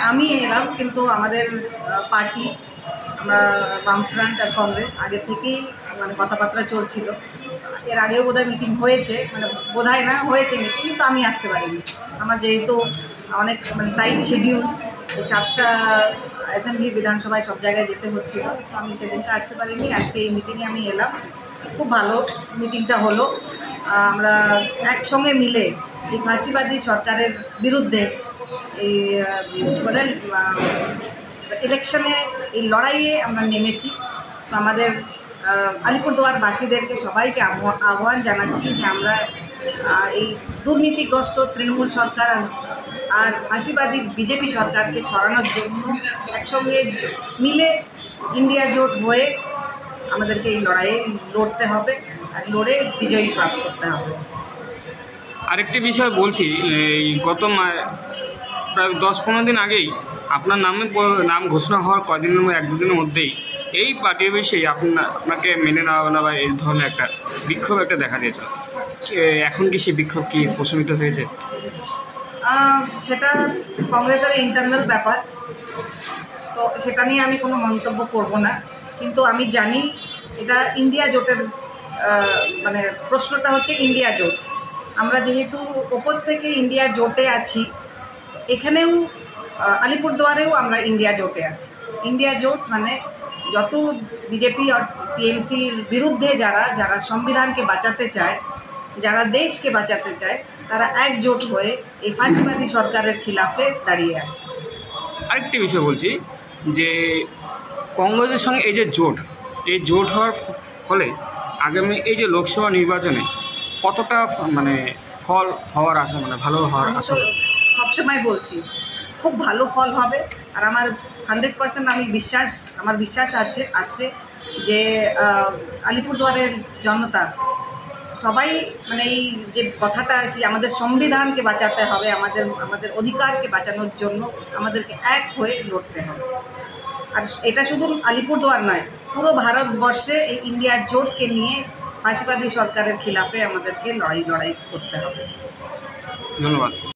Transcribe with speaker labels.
Speaker 1: আমি এলাম, কিন্তু আমাদের পার্টি, আমরা বামফ্রন্ট আর কংগ্রেস আগে থেকেই মানে কথাবার্তা চলছিল। এর আগেও বোধহয় মিটিং হয়েছে, মানে বোধহয় না হয়েছে মিটিং, কিন্তু আমি আসতে পারিনি। আমার যেহেতু অনেক মানে টাইট শিডিউল, 7টা অ্যাসেম্বলি বিধানসভায় সব জায়গায় যেতে হচ্ছিল, তো আমি সেদিনটা আসতে পারিনি। আজকে এই মিটিংয়ে আমি এলাম, খুব ভালো মিটিংটা হলো। আমরা একসঙ্গে মিলে এই ফাঁসিবাদী সরকারের বিরুদ্ধে এই বলেন ইলেকশনে এই লড়াইয়ে আমরা নেমেছি। তো আমাদের আলিপুরদুয়ারবাসীদেরকে সবাইকে আহ্বান জানাচ্ছি যে আমরা এই দুর্নীতিগ্রস্ত তৃণমূল সরকার আর ফাঁসিবাদী বিজেপি সরকারকে সরানোর জন্য একসঙ্গে মিলে ইন্ডিয়া জোট হয়ে আমাদেরকে এই লড়াইয়ে লড়তে হবে আর লড়ে বিজয়ী প্রাপ্ত করতে হবে।
Speaker 2: আরেকটি বিষয় বলছি, এই গত প্রায় 10-15 দিন আগেই আপনার নাম ঘোষণা হওয়ার কদিনের মধ্যে 1-2 দিনের মধ্যেই এই পার্টির বিষয়ে আপনাকে মেনে নেওয়া না বা এই ধরনের একটা বিক্ষোভ একটা দেখা দিয়েছে। এখন কি সেই বিক্ষোভ কি প্রশমিত হয়েছে?
Speaker 1: সেটা কংগ্রেসের ইন্টারনাল ব্যাপার, তো সেটা নিয়ে আমি কোনো মন্তব্য করব না। কিন্তু আমি জানি এটা ইন্ডিয়া জোটের মানে প্রশ্নটা হচ্ছে ইন্ডিয়া জোট। আমরা যেহেতু ওপর থেকে ইন্ডিয়া জোটে আছি, এখানেও আলিপুরদুয়ারেও আমরা ইন্ডিয়া জোটে আছি। ইন্ডিয়া জোট মানে যত বিজেপি আর টিএমসির বিরুদ্ধে যারা সংবিধানকে বাঁচাতে চায়, যারা দেশকে বাঁচাতে চায়, তারা একজোট হয়ে এই ফাঁসিবাদী সরকারের খিলাফে দাঁড়িয়ে আছে।
Speaker 2: আরেকটি বিষয় বলছি যে কংগ্রেসের সঙ্গে এই যে জোট হওয়ার ফলে আগামী এই যে লোকসভা নির্বাচনে কতটা মানে ফল হওয়ার আশা, মানে ভালো হওয়ার আশা?
Speaker 1: সবসময় বলছি খুব ভালো ফল হবে। আর আমার 100% আমার বিশ্বাস আসছে যে আলিপুরদুয়ারের জনতা সবাই মানে এই যে কথাটা কি আমাদের সংবিধানকে বাঁচাতে হবে, আমাদের অধিকারকে বাঁচানোর জন্য আমাদেরকে এক হয়ে লড়তে হবে। আর এটা শুধু আলিপুরদুয়ার নয়, পুরো ভারতবর্ষে এই ইন্ডিয়া জোটকে নিয়ে ফাঁসিবাদী সরকারের খিলাফে আমাদেরকে লড়াই করতে হবে।
Speaker 2: ধন্যবাদ।